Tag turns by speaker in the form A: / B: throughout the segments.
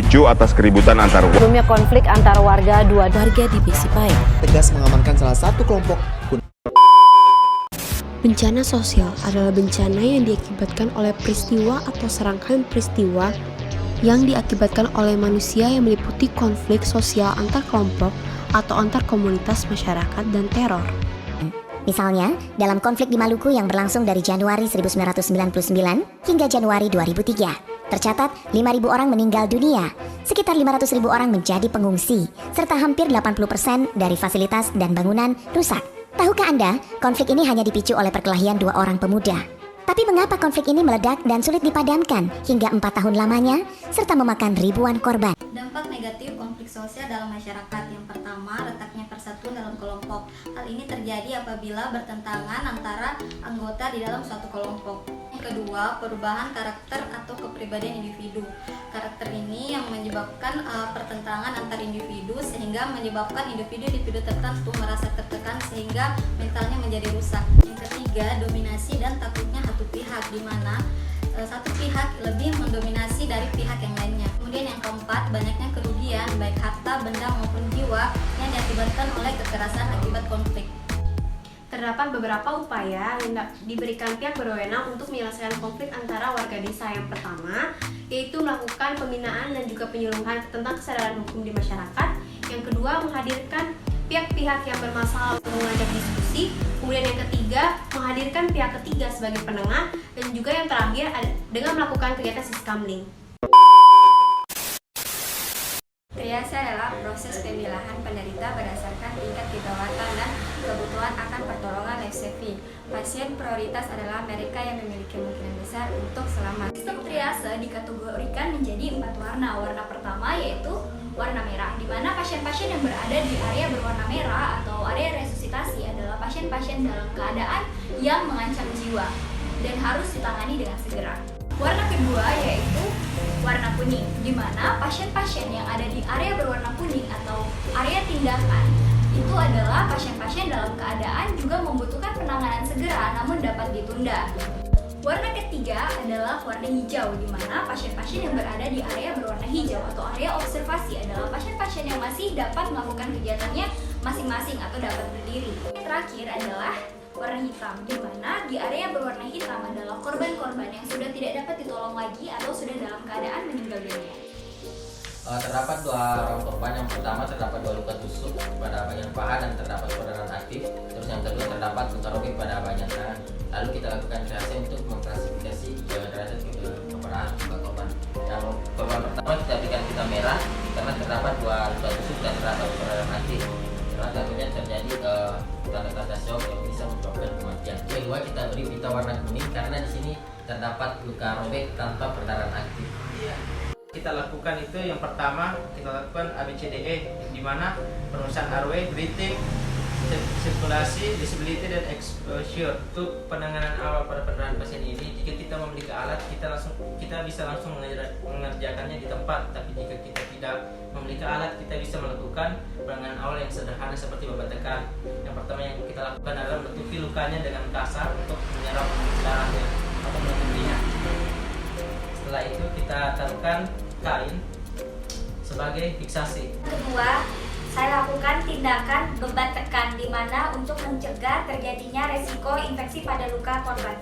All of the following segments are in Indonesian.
A: dipicu atas keributan antar warga.
B: Sebelumnya konflik antar warga dua warga di Besipai.
C: Tegas mengamankan salah satu kelompok.
D: Bencana sosial adalah bencana yang diakibatkan oleh peristiwa atau serangkaian peristiwa yang diakibatkan oleh manusia yang meliputi konflik sosial antar kelompok atau antar komunitas masyarakat dan teror.
E: Misalnya, dalam konflik di Maluku yang berlangsung dari Januari 1999 hingga Januari 2003, tercatat 5.000 orang meninggal dunia, sekitar 500.000 orang menjadi pengungsi, serta hampir 80% dari fasilitas dan bangunan rusak. Tahukah Anda, konflik ini hanya dipicu oleh perkelahian dua orang pemuda. Tapi mengapa konflik ini meledak dan sulit dipadamkan hingga 4 tahun lamanya, serta memakan ribuan korban?
F: Dampak negatif konflik sosial dalam masyarakat. Yang pertama, letaknya persatuan dalam kelompok. Hal ini terjadi apabila bertentangan antara anggota di dalam suatu kelompok. Yang kedua, perubahan karakter atau kepribadian individu. Karakter ini yang menyebabkan pertentangan antar individu sehingga menyebabkan individu-individu tertentu merasa tertekan sehingga mentalnya menjadi rusak. Yang ketiga, dominasi dan takutnya satu pihak, di mana satu pihak lebih mendominasi dari pihak yang lainnya. Kemudian yang keempat, banyaknya kerugian baik harta, benda maupun jiwa yang diakibatkan oleh kekerasan akibat konflik.
D: Terdapat beberapa upaya yang diberikan pihak berwenang untuk menyelesaikan konflik antara warga desa. Yang pertama, yaitu melakukan pembinaan dan juga penyuluhan tentang kesadaran hukum di masyarakat. Yang kedua, menghadirkan pihak-pihak yang bermasalah untuk mengajak diskusi. Kemudian yang ketiga, menghadirkan pihak ketiga sebagai penengah. Dan juga yang terakhir, dengan melakukan kegiatan siskamling.
F: Triase adalah proses pemilahan penderita berdasarkan tingkat kegalauan dan kebutuhan akan pertolongan life saving. Pasien prioritas adalah mereka yang memiliki kemungkinan besar untuk selamat. Sistem triase dikategorikan menjadi 4 warna. Warna pertama yaitu warna merah, di mana pasien-pasien yang berada di area berwarna merah atau area resusitasi adalah pasien-pasien dalam keadaan yang mengancam jiwa dan harus ditangani dengan segera. Warna kedua yaitu warna kuning, di mana pasien-pasien yang ada di area berwarna kuning atau area tindakan itu adalah pasien-pasien dalam keadaan juga membutuhkan penanganan segera namun dapat ditunda. Warna ketiga adalah warna hijau, di mana pasien-pasien yang berada di area berwarna hijau atau area observasi adalah pasien-pasien yang masih dapat melakukan kegiatannya masing-masing atau dapat berdiri. Terakhir adalah warna hitam, di mana di area berwarna hitam adalah korban-korban yang sudah tidak dapat ditolong lagi atau sudah dalam keadaan meninggal dunia.
G: Terdapat 2 orang korban. Yang pertama terdapat 2 luka tusuk pada bagian paha dan terdapat perdarahan aktif. Terus yang kedua terdapat luka robek pada bagian tangan. Lalu kita lakukan triase untuk mengklasifikasi derajat keparahan luka korban. Yang korban pertama kita berikan pita merah karena terdapat 2 luka tusuk dan terdapat perdarahan aktif. Karena tentunya terjadi tanda-tanda shock yang bisa menyebabkan kematian. Yang kedua kita beri pita warna kuning karena di sini terdapat luka robek tanpa perdarahan aktif.
H: Kita lakukan itu yang pertama kita lakukan ABCDE, di mana pemeriksaan airway, breathing, sirkulasi, disability dan exposure. Untuk penanganan awal pada perdarahan pasien ini, jika kita memiliki alat kita bisa langsung mengerjakannya di tempat. Tapi jika kita tidak memiliki alat, kita bisa melakukan penanganan awal yang sederhana seperti membedakan. Yang pertama yang kita lakukan adalah menutupi lukanya dengan kasar untuk menyerap darahnya atau menutupinya. Setelah itu kita taruhkan kain sebagai fiksasi.
F: Kedua, saya lakukan tindakan beban tekan, di mana untuk mencegah terjadinya resiko infeksi pada luka korban.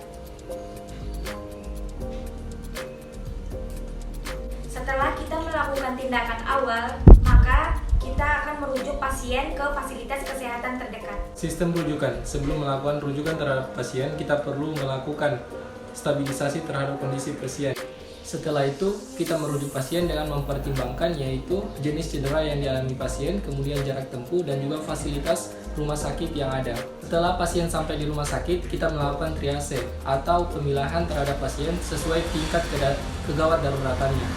F: Setelah kita melakukan tindakan awal, maka kita akan merujuk pasien ke fasilitas kesehatan terdekat.
I: Sistem rujukan. Sebelum melakukan rujukan terhadap pasien, kita perlu melakukan stabilisasi terhadap kondisi pasien. Setelah itu, kita merujuk pasien dengan mempertimbangkan yaitu jenis cedera yang dialami pasien, kemudian jarak tempuh, dan juga fasilitas rumah sakit yang ada. Setelah pasien sampai di rumah sakit, kita melakukan triase atau pemilahan terhadap pasien sesuai tingkat kegawat daruratannya.